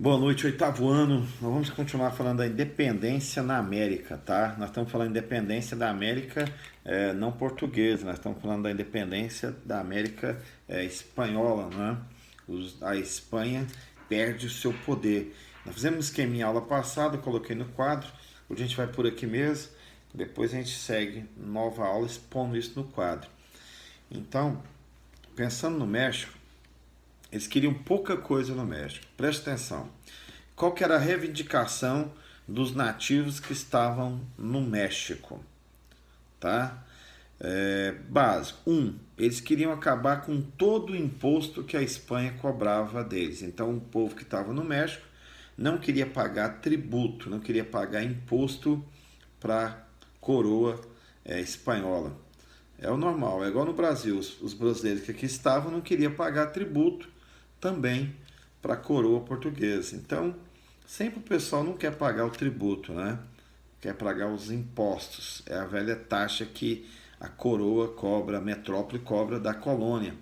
Boa noite, oitavo ano. Nós vamos continuar falando da independência na América, tá? Nós estamos falando da independência da América não portuguesa, nós estamos falando da independência da América espanhola, né? A Espanha perde o seu poder. Nós fizemos um esqueminha aula passada, eu coloquei no quadro, hoje a gente vai por aqui mesmo, depois a gente segue nova aula expondo isso no quadro. Então, pensando no México, eles queriam pouca coisa no México. Preste atenção. Qual que era a reivindicação dos nativos que estavam no México? Tá? Básico. Eles queriam acabar com todo o imposto que a Espanha cobrava deles. Então, o povo que estava no México não queria pagar tributo, não queria pagar imposto para a coroa espanhola. É o normal, é igual no Brasil. Os brasileiros que aqui estavam não queriam pagar tributo também para a coroa portuguesa. Então, sempre o pessoal não quer pagar o tributo, né? Quer pagar os impostos. É a velha taxa que a coroa cobra, a metrópole cobra da colônia.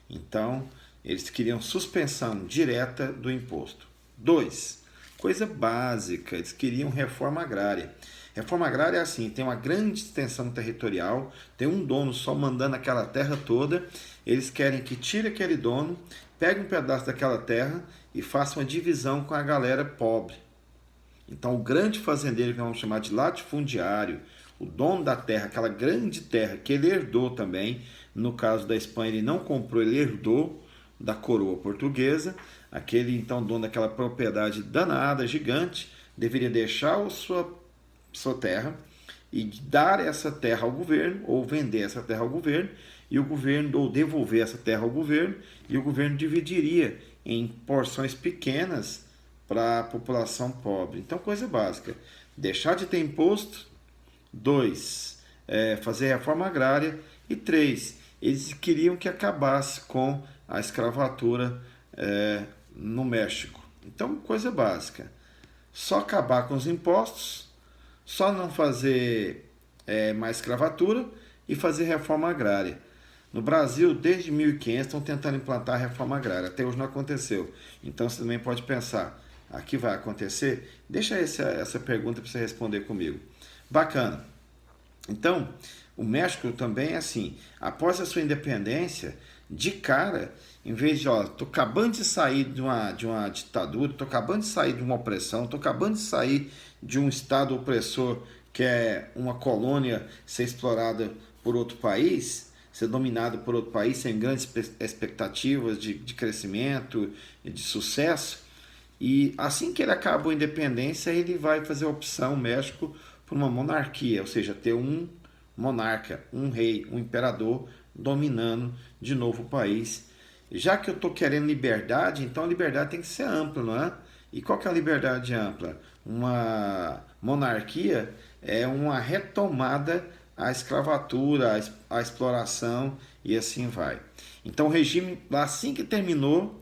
Então, eles queriam suspensão direta do imposto. 2, coisa básica, eles queriam reforma agrária. Reforma agrária é assim, tem uma grande extensão territorial, tem um dono só mandando aquela terra toda, eles querem que tire aquele dono, pegue um pedaço daquela terra e faça uma divisão com a galera pobre. Então o grande fazendeiro, que vamos chamar de latifundiário, o dono da terra, aquela grande terra que ele herdou também, no caso da Espanha ele não comprou, ele herdou da coroa portuguesa, aquele então dono daquela propriedade danada, gigante, deveria deixar a sua terra e dar essa terra ao governo, ou vender essa terra ao governo, e o governo, ou devolver essa terra ao governo, e o governo dividiria em porções pequenas para a população pobre. Então, coisa básica: deixar de ter imposto. 2, fazer reforma agrária. E 3, eles queriam que acabasse com a escravatura no México. Então, coisa básica: só acabar com os impostos, só não fazer mais escravatura e fazer reforma agrária. No Brasil, desde 1500, estão tentando implantar a reforma agrária. Até hoje não aconteceu. Então você também pode pensar, aqui vai acontecer? Deixa essa pergunta para você responder comigo. Bacana. Então, o México também é assim. Após a sua independência, de cara, em vez de, tô acabando de sair de uma ditadura, tô acabando de sair de uma opressão, tô acabando de sair de um estado opressor que é uma colônia ser explorada por outro país, ser dominado por outro país sem grandes expectativas de crescimento e de sucesso. E assim que ele acaba a independência, ele vai fazer a opção, o México, por uma monarquia, ou seja, ter um monarca, um rei, um imperador dominando de novo o país. Já que eu estou querendo liberdade, então a liberdade tem que ser ampla, não é? E qual que é a liberdade ampla? Uma monarquia é uma retomada à escravatura, à exploração e assim vai. Então o regime, assim que terminou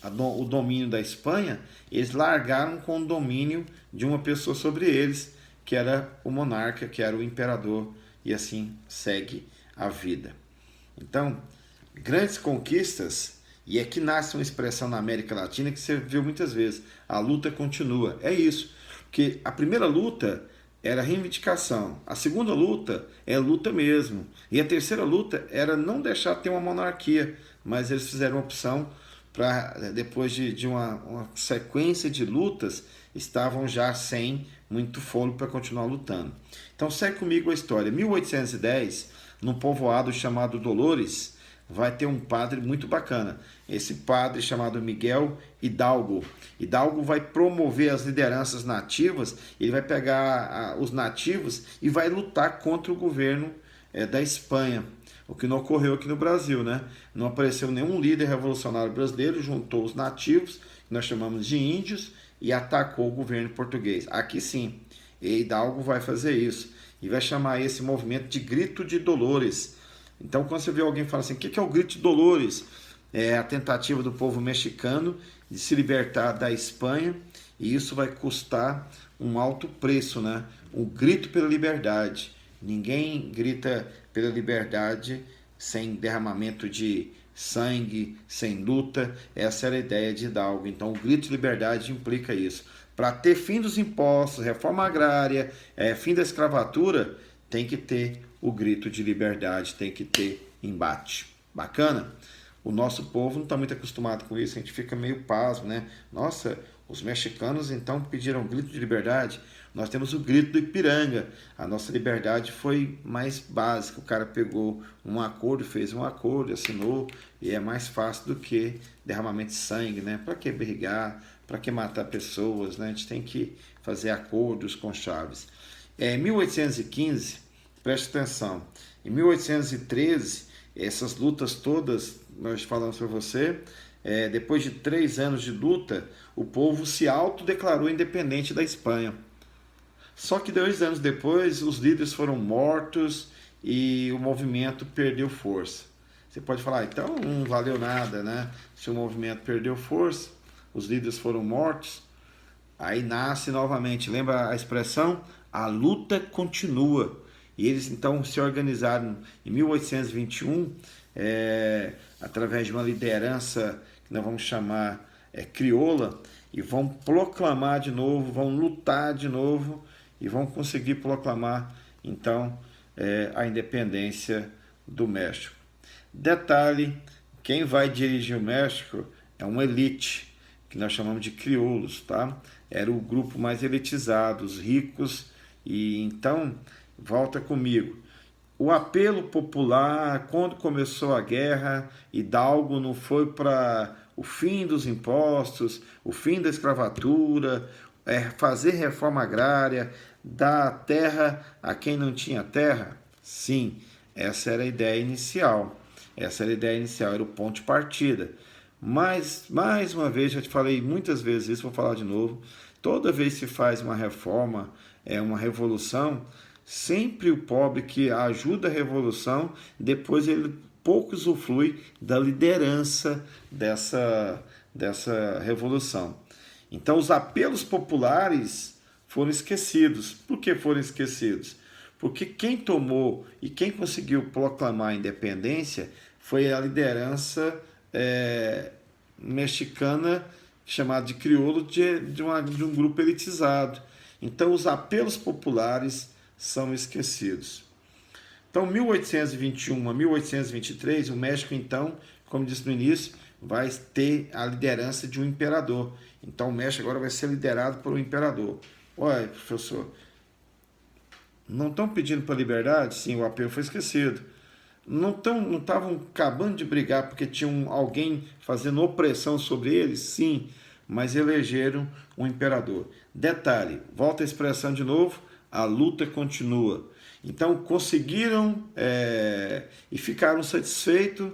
o domínio da Espanha, eles largaram com o domínio de uma pessoa sobre eles, que era o monarca, que era o imperador, e assim segue a vida. Então, grandes conquistas, e é que nasce uma expressão na América Latina que você viu muitas vezes: a luta continua. É isso, porque a primeira luta era reivindicação, a segunda luta é luta mesmo, e a terceira luta era não deixar de ter uma monarquia, mas eles fizeram uma opção para, depois de uma sequência de lutas, estavam já sem muito fôlego para continuar lutando. Então segue comigo a história. 1810, num povoado chamado Dolores, vai ter um padre muito bacana. Esse padre chamado Miguel Hidalgo. Hidalgo vai promover as lideranças nativas, ele vai pegar os nativos e vai lutar contra o governo da Espanha. O que não ocorreu aqui no Brasil, né? Não apareceu nenhum líder revolucionário brasileiro, juntou os nativos, que nós chamamos de índios, e atacou o governo português. Aqui sim, Hidalgo vai fazer isso, e vai chamar esse movimento de Grito de Dolores. Então, quando você vê alguém falar assim, o que é o Grito de Dolores? É a tentativa do povo mexicano de se libertar da Espanha, e isso vai custar um alto preço, né? O grito pela liberdade. Ninguém grita pela liberdade sem derramamento de sangue, sem luta. Essa era a ideia de Hidalgo. Então, o grito de liberdade implica isso. Para ter fim dos impostos, reforma agrária, fim da escravatura, tem que ter o grito de liberdade, tem que ter embate. Bacana? O nosso povo não está muito acostumado com isso, a gente fica meio pasmo, né? Nossa, os mexicanos então pediram um grito de liberdade. Nós temos o grito do Ipiranga. A nossa liberdade foi mais básica. O cara pegou um acordo, fez um acordo, assinou, e é mais fácil do que derramamento de sangue, né? Para que brigar? Para que matar pessoas, né? A gente tem que fazer acordos com chaves. Em 1815, preste atenção, em 1813, essas lutas todas, nós falamos para você, depois de 3 anos de luta, o povo se autodeclarou independente da Espanha. Só que 2 anos depois, os líderes foram mortos e o movimento perdeu força. Você pode falar, então não valeu nada, né? Se o movimento perdeu força, os líderes foram mortos, aí nasce novamente, lembra a expressão? A luta continua. E eles então se organizaram em 1821, através de uma liderança que nós vamos chamar crioula, e vão proclamar de novo, vão lutar de novo e vão conseguir proclamar então a independência do México. Detalhe, quem vai dirigir o México é uma elite, que nós chamamos de crioulos, tá? Era o grupo mais elitizado, os ricos, e então, volta comigo, o apelo popular, quando começou a guerra, Hidalgo não foi para o fim dos impostos, o fim da escravatura, fazer reforma agrária, dar terra a quem não tinha terra? Sim, essa era a ideia inicial. Essa era a ideia inicial, era o ponto de partida. Mas, mais uma vez, já te falei muitas vezes isso, vou falar de novo, toda vez que se faz uma reforma, uma revolução, sempre o pobre que ajuda a revolução, depois ele pouco usufrui da liderança dessa revolução. Então, os apelos populares foram esquecidos. Por que foram esquecidos? Porque quem tomou e quem conseguiu proclamar a independência foi a liderança mexicana, chamada de crioulo, de um grupo elitizado. Então, os apelos populares são esquecidos. Então, 1821 a 1823, o México, então, como disse no início, vai ter a liderança de um imperador. Então, o México agora vai ser liderado por um imperador. Olha, professor, não estão pedindo para liberdade? Sim, o apelo foi esquecido. Não estavam acabando de brigar porque tinham alguém fazendo opressão sobre eles? Sim, mas elegeram um imperador. Detalhe, volta a expressão de novo, a luta continua. Então conseguiram e ficaram satisfeitos,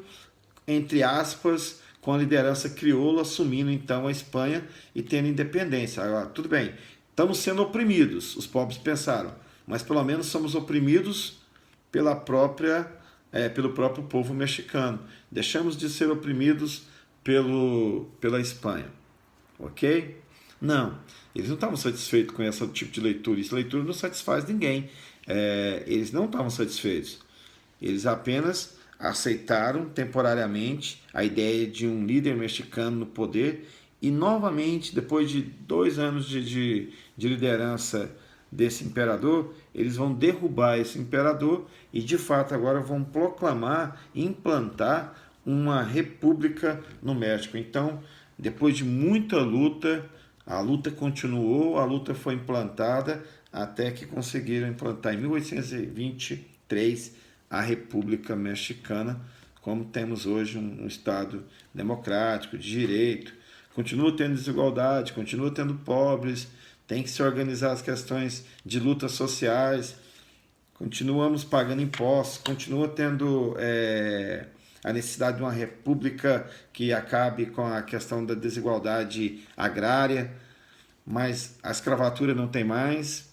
entre aspas, com a liderança crioula, assumindo então a Espanha e tendo independência. Agora, tudo bem, estamos sendo oprimidos, os pobres pensaram, mas pelo menos somos oprimidos pelo próprio povo mexicano. Deixamos de ser oprimidos pela Espanha. Ok? Não, eles não estavam satisfeitos com esse tipo de leitura. Essa leitura não satisfaz ninguém. Eles não estavam satisfeitos. Eles apenas aceitaram temporariamente a ideia de um líder mexicano no poder e novamente, depois de 2 anos de liderança desse imperador, eles vão derrubar esse imperador e de fato agora vão proclamar, implantar uma república no México. Então, depois de muita luta, a luta continuou, a luta foi implantada até que conseguiram implantar em 1823 a República Mexicana, como temos hoje um Estado democrático, de direito. Continua tendo desigualdade, continua tendo pobres, tem que se organizar as questões de lutas sociais, continuamos pagando impostos, continua tendo a necessidade de uma república que acabe com a questão da desigualdade agrária, mas a escravatura não tem mais.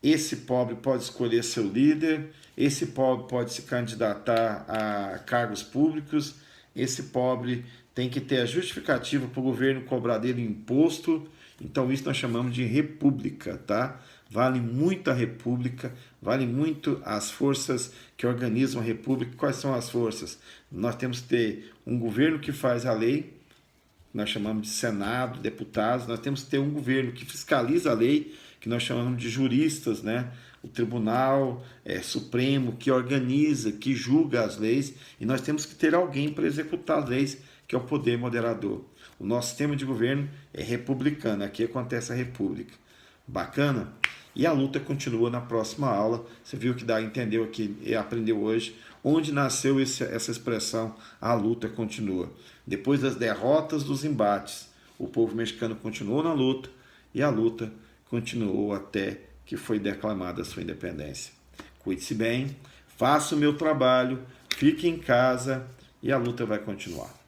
Esse pobre pode escolher seu líder, esse pobre pode se candidatar a cargos públicos, esse pobre tem que ter a justificativa para o governo cobrar dele imposto. Então isso nós chamamos de república, tá? vale muito a República, vale muito as forças que organizam a República. Quais são as forças? Nós temos que ter um governo que faz a lei, nós chamamos de Senado, deputados. Nós temos que ter um governo que fiscaliza a lei, que nós chamamos de juristas, né? O Tribunal Supremo, que organiza, que julga as leis, e nós temos que ter alguém para executar as leis, que é o poder moderador. O nosso sistema de governo é republicano, aqui acontece a república. Bacana? E a luta continua na próxima aula. Você viu que dá, entendeu aqui e aprendeu hoje onde nasceu essa expressão, a luta continua. Depois das derrotas, dos embates, o povo mexicano continuou na luta e a luta continuou até que foi declamada a sua independência. Cuide-se bem, faça o meu trabalho, fique em casa e a luta vai continuar.